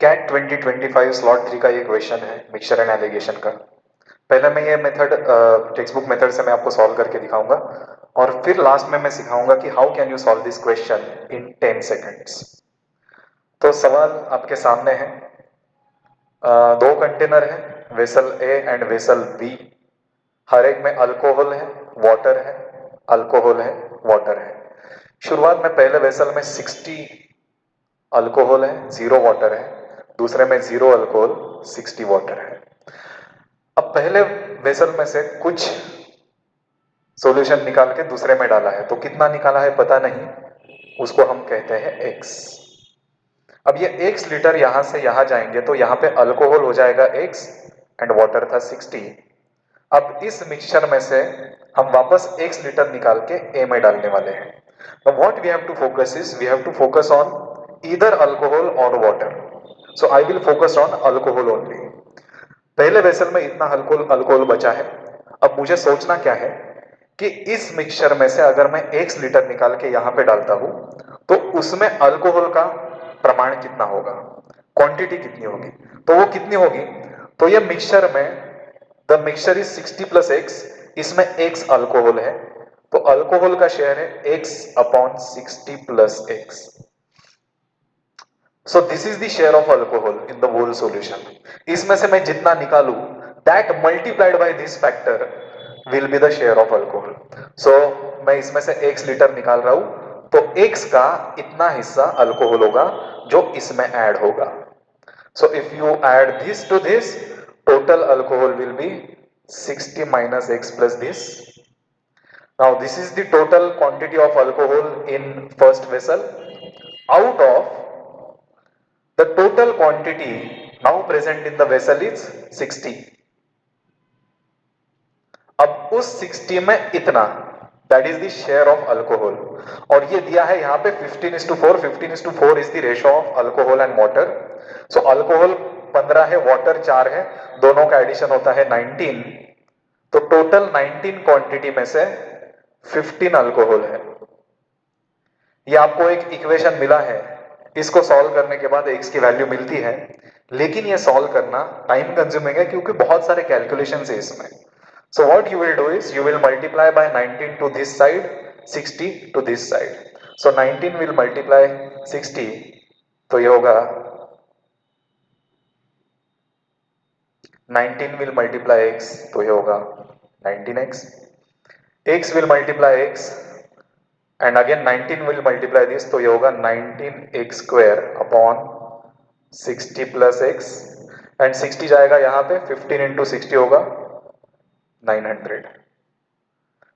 Cat 2025 slot 3 का ये question है मिक्सचर एंड एलिगेशन का। पहले मैं ये मेथड टेक्स्ट बुक मेथड से मैं आपको सॉल्व करके दिखाऊंगा और फिर लास्ट में मैं सिखाऊंगा कि how can you solve this question in 10 seconds. तो सवाल आपके सामने है। दो कंटेनर है, vessel A and vessel B. हर एक में अल्कोहल है, वाटर है, अल्कोहल है, वाटर है। शुरुआत में पहले वेसल में 60 अल्कोहल है, 0 वाटर है। दूसरे में 0 अल्कोहल, 60 वाटर है। अब पहले वेसल में से कुछ सॉल्यूशन निकाल के दूसरे में डाला है, तो कितना निकाला है पता नहीं, उसको हम कहते हैं x। अब ये x लीटर यहां से यहां जाएंगे तो यहां पे अल्कोहल हो जाएगा x एंड वाटर था 60। अब इस मिक्सचर में से हम वापस x लीटर निकाल के a में डालने वाले हैं। Now what we have to focus is we have to focus on either alcohol or water. So I will focus on alcohol only. पहले वेसल में इतना अल्कोहल बचा है। अब मुझे सोचना क्या है कि इस मिक्सचर में से अगर मैं 1 लीटर निकाल के यहां पे डालता हूं तो उसमें अल्कोहल का प्रमाण कितना होगा, क्वांटिटी कितनी होगी। तो वो कितनी होगी, तो ये मिक्सचर में the mixture is 60 plus x, इसमें एक्स अल्कोहल है, तो अल्कोहल का शेयर है x upon 60 plus x. So this is the share of alcohol in the whole solution. इसमें से मैं जितना निकालू that multiplied by this factor will be the share of alcohol. So मैं इसमें से x लीटर निकाल रहा हूं तो x का इतना हिस्सा अल्कोहल होगा जो इसमें ऐड होगा। So if you add this to this, total alcohol will be 60 minus x plus this. Now this is the total quantity of alcohol in first vessel. Out of the total quantity now present in the vessel is 60. अब उस 60 में इतना, that is the share of alcohol, और ये दिया है यहाँ पे 15:4, 15:4 is the ratio of alcohol and water. So alcohol 15 है, water 4 है, दोनों का एडिशन होता है 19। तो टोटल 19 क्वांटिटी में से 15 अल्कोहल है। ये आपको एक इक्वेशन मिला है, इसको सॉल्व करने के बाद x की वैल्यू मिलती है, लेकिन ये सॉल्व करना टाइम कंज्यूमिंग है क्योंकि बहुत सारे कैलकुलेशंस है इसमें। So what you will do is you will multiply by 19 to this side, 60 to this side. So 19 will multiply 60, तो ये होगा 19 will multiply x, तो ये होगा 19x. x will multiply x and again 19 will multiply this, तो ये होगा 19x square upon 60 plus x and 60 जाएगा यहाँ पे, 15 into 60 होगा 900.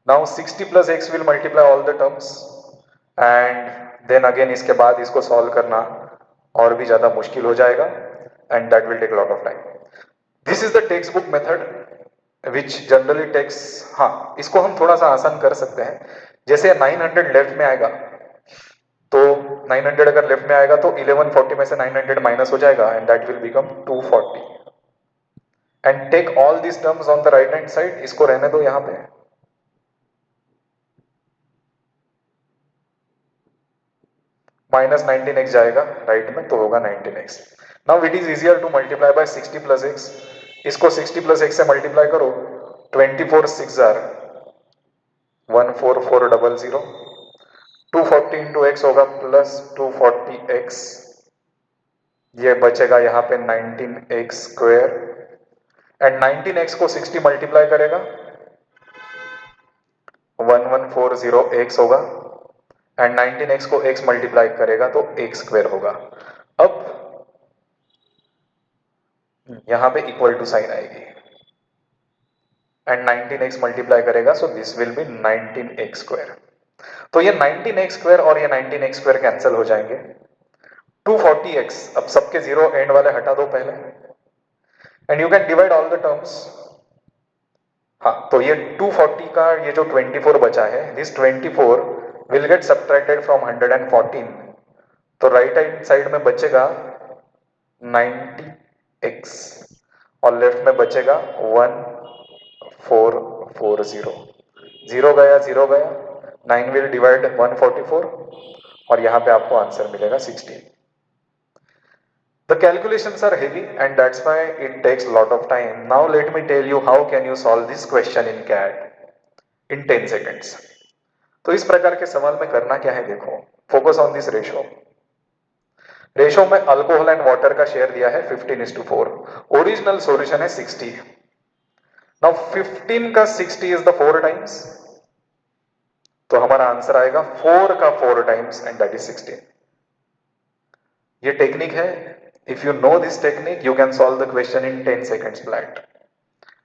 Now 60 plus x will multiply all the terms and then again इसके बाद इसको सॉल्व करना और भी ज्यादा मुश्किल हो जाएगा and that will take a lot of time. This is the textbook method which generally takes, हाँ इसको हम थोड़ा सा आसान कर सकते हैं। जैसे 900 लेफ्ट में आएगा तो 900 अगर लेफ्ट में आएगा तो 1140 में से 900 माइनस हो जाएगा and that will become 240 and take all these terms on the right hand side. इसको रहने दो यहाँ पे, माइनस 19x जाएगा राइट में तो होगा 19x. Now it is easier to multiply by 60 plus x. इसको 60 प्लस x से मल्टीप्लाई करो, 24 6 जार 14400, 240 इंटू x होगा प्लस 240x, ये बचेगा यहाँ पे 19x स्क्वायर एंड 19x को 60 मल्टीप्लाई करेगा 1140x होगा एंड 19x को x मल्टीप्लाई करेगा तो x स्क्वायर होगा। अब यहां पे इक्वल टू साइन आएगी एंड 19x मल्टीप्लाई करेगा so this will be 19x square. तो ये 19x स्क्वायर और ये 19x स्क्वायर कैंसिल हो जाएंगे। 240x, अब सबके जीरो एंड वाले हटा दो पहले and you can divide all the terms. हाँ तो ये 240 का ये जो 24 बचा है, this 24 will get subtracted from 114, तो राइट हैंड साइड में बचेगा 90x और लेफ्ट में बचेगा 1440। जीरो गया, 9 विल डिवाइड 144 और यहां पे आपको आंसर मिलेगा 16। The calculations are heavy and that's why it takes a lot of time. Now let me tell you how can you solve this question in CAT in 10 seconds. तो इस प्रकार के सवाल में करना क्या है देखो, focus on this ratio. Ratio में अल्कोहल एंड वाटर का शेयर दिया है 15:4, ओरिजिनल सॉल्यूशन है 60। नाउ 15 का 60 इज द 4 टाइम्स, तो हमारा आंसर आएगा 4 का 4 टाइम्स एंड दैट इज 16। ये टेक्निक है, if you know this technique you can solve the question in 10 seconds flat.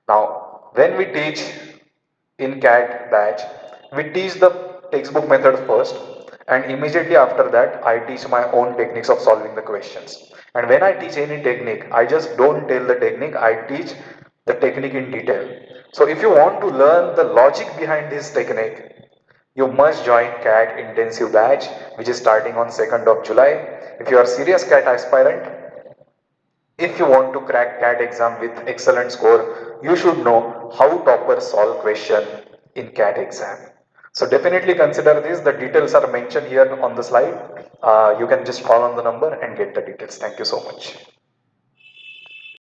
Now when we teach in CAT batch, we teach the textbook method first and immediately after that I teach my own techniques of solving the questions. And when I teach any technique, I just don't tell the technique, I teach the technique in detail. So if you want to learn the logic behind this technique, you must join CAT intensive batch which is starting on 2nd of July. If you are serious CAT aspirant, if you want to crack CAT exam with excellent score, you should know how toppers solve question in CAT exam. So definitely consider this. The details are mentioned here on the slide. You can just call on the number and get the details. Thank you so much.